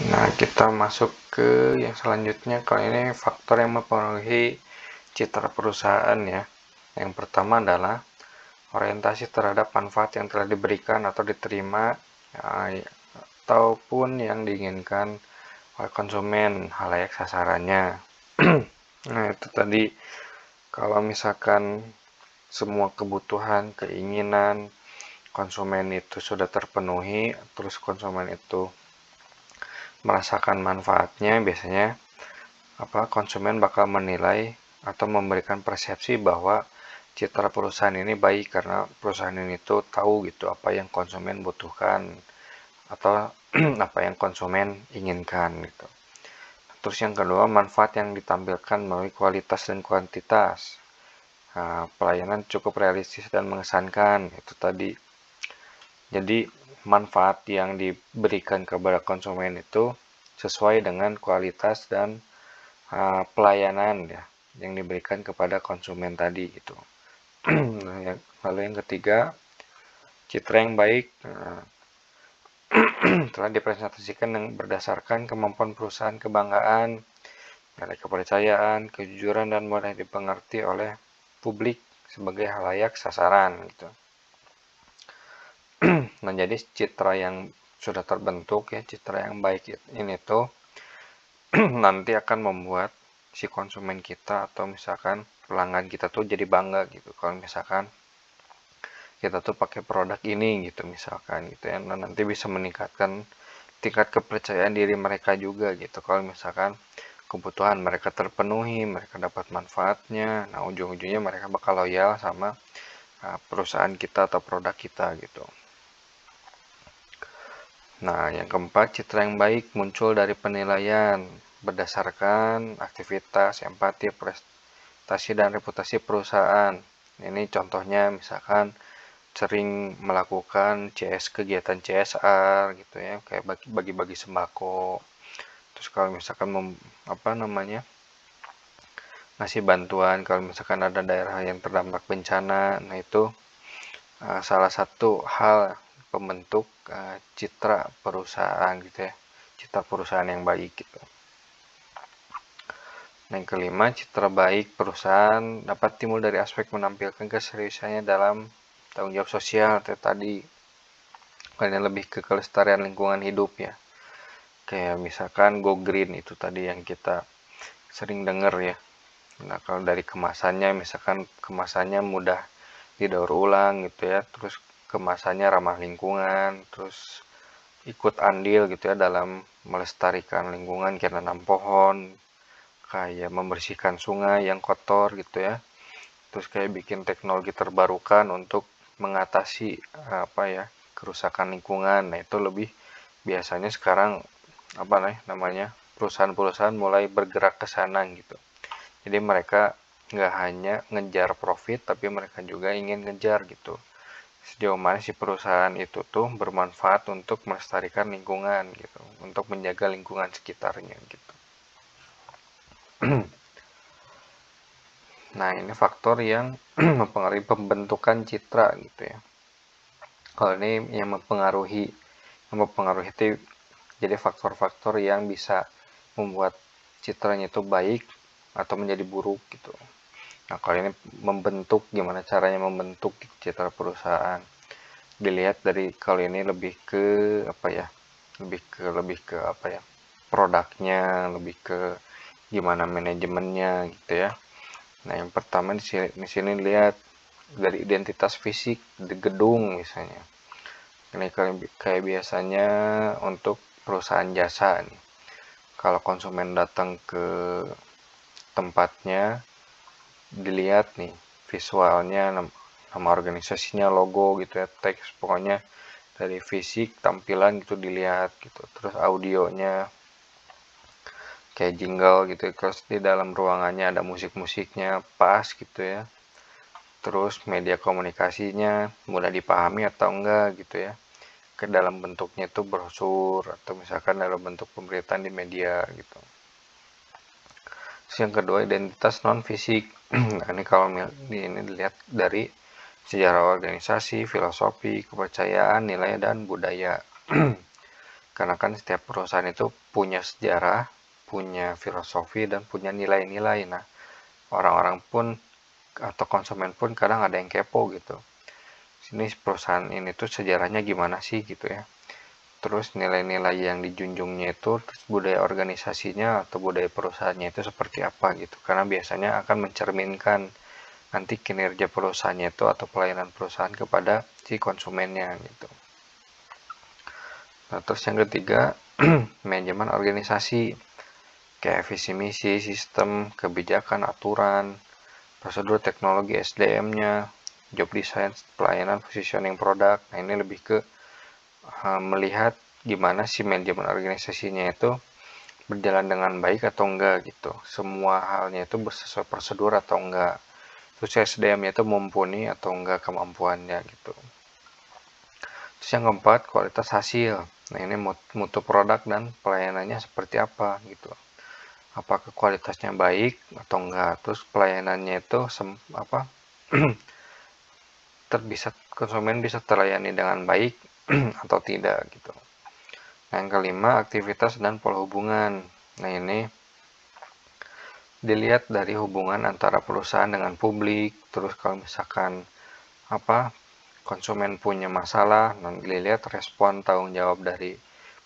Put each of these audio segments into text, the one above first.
Nah, kita masuk ke yang selanjutnya. Kali ini faktor yang mempengaruhi citra perusahaan ya. Yang pertama adalah orientasi terhadap manfaat yang telah diberikan atau diterima ataupun yang diinginkan oleh konsumen, halayak sasarannya. Nah, itu tadi kalau misalkan semua kebutuhan, keinginan konsumen itu sudah terpenuhi, terus konsumen itu merasakan manfaatnya, biasanya konsumen bakal menilai atau memberikan persepsi bahwa citra perusahaan ini baik karena perusahaan ini tuh tahu gitu apa yang konsumen butuhkan atau apa yang konsumen inginkan gitu. Terus yang kedua, manfaat yang ditampilkan melalui kualitas dan kuantitas. Nah, pelayanan cukup realistis dan mengesankan itu tadi. Jadi manfaat yang diberikan kepada konsumen itu sesuai dengan kualitas dan pelayanan ya yang diberikan kepada konsumen tadi gitu. Nah, lalu yang ketiga, citra yang baik telah dipresentasikan berdasarkan kemampuan perusahaan, kebanggaan, nilai kepercayaan, kejujuran, dan mudah dipengerti oleh publik sebagai halayak sasaran gitu. Nah, jadi citra yang sudah terbentuk ya, citra yang baik ini tuh nanti akan membuat si konsumen kita atau misalkan pelanggan kita tuh jadi bangga gitu kalau misalkan kita tuh pakai produk ini gitu misalkan gitu ya. Nah, nanti bisa meningkatkan tingkat kepercayaan diri mereka juga gitu kalau misalkan kebutuhan mereka terpenuhi, mereka dapat manfaatnya. Nah, ujung-ujungnya mereka bakal loyal sama perusahaan kita atau produk kita gitu. Nah, yang keempat, citra yang baik muncul dari penilaian berdasarkan aktivitas, empati, prestasi, dan reputasi perusahaan. Ini contohnya misalkan sering melakukan kegiatan CSR gitu ya, kayak bagi-bagi sembako. Terus kalau misalkan ngasih bantuan kalau misalkan ada daerah yang terdampak bencana, nah itu salah satu hal pembentuk citra perusahaan gitu ya, citra perusahaan yang baik gitu. Yang kelima, citra baik perusahaan dapat timbul dari aspek menampilkan keseriusannya dalam tanggung jawab sosial tadi. Kayaknya lebih ke kelestarian lingkungan hidup ya. Kayak misalkan go green itu tadi yang kita sering denger ya. Nah, kalau dari kemasannya, misalkan kemasannya mudah didaur ulang gitu ya, terus kemasannya ramah lingkungan, terus ikut andil gitu ya dalam melestarikan lingkungan, kayak nanam pohon, kayak membersihkan sungai yang kotor gitu ya, terus kayak bikin teknologi terbarukan untuk mengatasi kerusakan lingkungan. Nah, itu lebih biasanya sekarang perusahaan-perusahaan mulai bergerak ke sana gitu. Jadi mereka nggak hanya ngejar profit, tapi mereka juga ingin ngejar gitu sejauh mana si perusahaan itu tuh bermanfaat untuk melestarikan lingkungan gitu, untuk menjaga lingkungan sekitarnya gitu. Nah, ini faktor yang mempengaruhi pembentukan citra gitu ya. Kalau ini yang mempengaruhi itu jadi faktor-faktor yang bisa membuat citranya itu baik atau menjadi buruk gitu. Nah, kalau ini gimana caranya membentuk citra perusahaan. Dilihat dari kalau ini lebih ke produknya, lebih ke gimana manajemennya gitu ya. Nah, yang pertama di sini lihat dari identitas fisik di gedung misalnya. Ini kayak biasanya untuk perusahaan jasa nih. Kalau konsumen datang ke tempatnya, dilihat nih visualnya, nama organisasinya, logo gitu ya, teks, pokoknya dari fisik tampilan gitu dilihat gitu. Terus audionya kayak jingle gitu, terus di dalam ruangannya ada musik-musiknya pas gitu ya. Terus media komunikasinya mudah dipahami atau enggak gitu ya, ke dalam bentuknya itu brosur atau misalkan dalam bentuk pemberitaan di media gitu. Terus yang kedua, identitas non fisik. Nah, ini kalau ini dilihat dari sejarah organisasi, filosofi, kepercayaan, nilai, dan budaya. karena kan setiap perusahaan itu punya sejarah, punya filosofi, dan punya nilai-nilai. Nah, orang-orang pun atau konsumen pun kadang ada yang kepo gitu. Sini perusahaan ini tuh sejarahnya gimana sih gitu ya. Terus nilai-nilai yang dijunjungnya itu, terus budaya organisasinya atau budaya perusahaannya itu seperti apa gitu. Karena biasanya akan mencerminkan nanti kinerja perusahaannya itu atau pelayanan perusahaan kepada si konsumennya gitu. Nah, terus yang ketiga, manajemen organisasi, kayak visi misi, sistem, kebijakan, aturan, prosedur, teknologi, SDM-nya, job design, pelayanan, positioning produk. Nah, ini lebih ke melihat gimana si manajemen organisasinya itu berjalan dengan baik atau enggak gitu. Semua halnya itu sesuai prosedur atau enggak. Terus SDM-nya itu mumpuni atau enggak kemampuannya gitu. Terus yang keempat, kualitas hasil. Nah, ini mutu produk dan pelayanannya seperti apa gitu. Apakah kualitasnya baik atau enggak. Terus pelayanannya itu bisa konsumen bisa terlayani dengan baik atau tidak gitu. Nah, yang kelima, aktivitas dan pola hubungan. Nah, ini dilihat dari hubungan antara perusahaan dengan publik. Terus kalau misalkan konsumen punya masalah, nanti dilihat respon tanggung jawab dari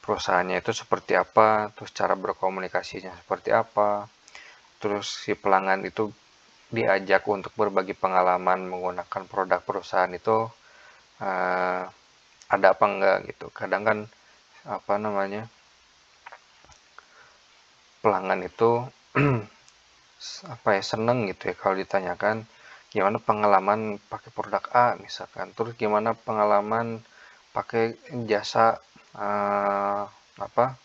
perusahaannya itu seperti apa, terus cara berkomunikasinya seperti apa, terus si pelanggan itu diajak untuk berbagi pengalaman menggunakan produk perusahaan itu ada apa enggak gitu. Kadang kan pelanggan itu seneng gitu ya kalau ditanyakan gimana pengalaman pakai produk A misalkan, terus gimana pengalaman pakai jasa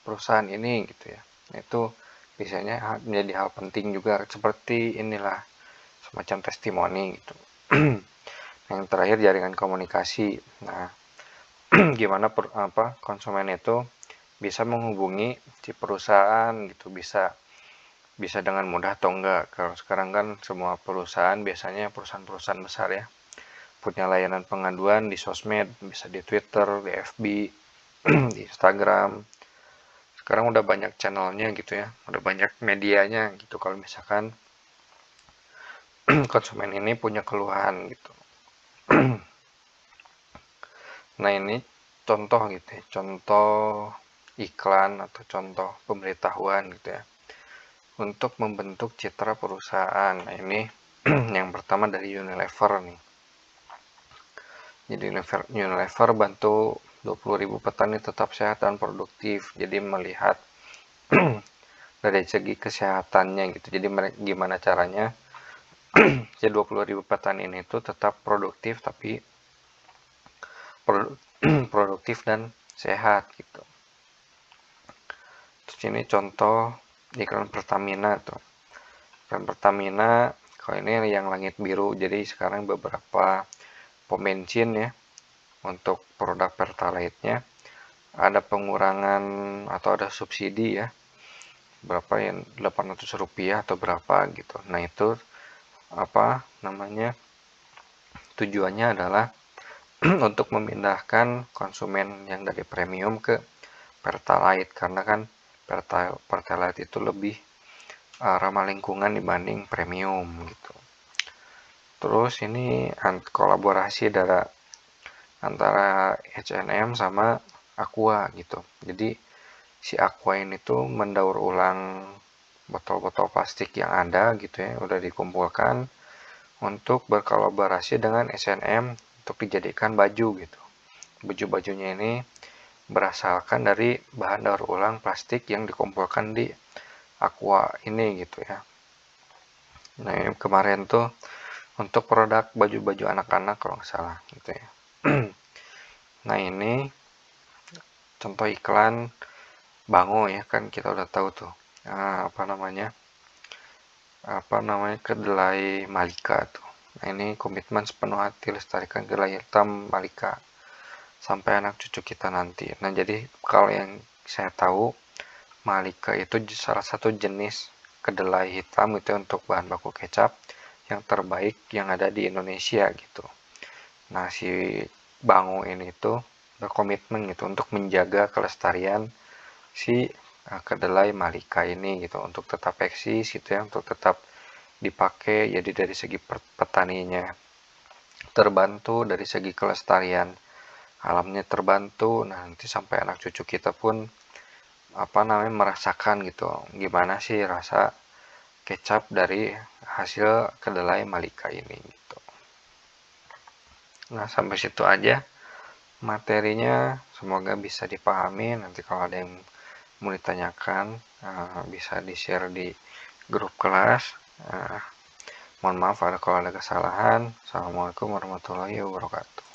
perusahaan ini gitu ya. Itu biasanya menjadi hal penting juga, seperti inilah semacam testimoni gitu. Yang terakhir, jaringan komunikasi. Nah, gimana konsumen itu bisa menghubungi si perusahaan gitu, bisa dengan mudah atau enggak. Kalau sekarang kan semua perusahaan, biasanya perusahaan-perusahaan besar ya, punya layanan pengaduan di sosmed, bisa di Twitter, di FB, di Instagram. Sekarang udah banyak channelnya gitu ya, udah banyak medianya gitu. Kalau misalkan konsumen ini punya keluhan gitu. Nah, ini contoh gitu ya, contoh iklan atau contoh pemberitahuan gitu ya, untuk membentuk citra perusahaan. Nah, ini yang pertama dari Unilever nih. Jadi Unilever bantu 20.000 petani tetap sehat dan produktif. Jadi melihat dari segi kesehatannya gitu. Jadi gimana caranya ya 20.000 petani ini tuh tetap produktif, tapi produktif dan sehat gitu. Terus ini contoh iklan Pertamina tuh. Iklan Pertamina, kalau ini yang langit biru. Jadi sekarang beberapa pom bensin ya, untuk produk Pertalite-nya ada pengurangan atau ada subsidi ya, berapa yang 800 rupiah atau berapa gitu. Nah, itu tujuannya adalah untuk memindahkan konsumen yang dari premium ke Pertalite, karena kan Pertalite itu lebih ramah lingkungan dibanding premium gitu. Terus ini kolaborasi antara H&M sama Aqua gitu. Jadi si Aqua ini tuh mendaur ulang botol-botol plastik yang ada gitu ya, udah dikumpulkan untuk berkolaborasi dengan H&M untuk dijadikan baju gitu. Baju-bajunya ini berasalkan dari bahan daur ulang plastik yang dikumpulkan di Aqua ini gitu ya. Nah, ini kemarin tuh untuk produk baju-baju anak-anak kalau nggak salah gitu ya. Nah, ini contoh iklan Bango ya, kan kita udah tahu tuh kedelai Malika tuh. Nah, ini komitmen sepenuh hati lestarikan kedelai hitam Malika sampai anak cucu kita nanti. Nah, jadi kalau yang saya tahu, Malika itu salah satu jenis kedelai hitam itu untuk bahan baku kecap yang terbaik yang ada di Indonesia gitu. Nah, si Bango ini tuh berkomitmen gitu untuk menjaga kelestarian si kedelai Malika ini gitu, untuk tetap eksis gitu ya, untuk tetap dipakai. Jadi dari segi petaninya terbantu, dari segi kelestarian alamnya terbantu. Nah, nanti sampai anak cucu kita pun merasakan gitu gimana sih rasa kecap dari hasil kedelai Malika ini gitu. Nah, sampai situ aja materinya, semoga bisa dipahami. Nanti kalau ada yang mau ditanyakan, bisa di-share di grup kelas. Mohon maaf kalau ada kesalahan. Assalamualaikum warahmatullahi wabarakatuh.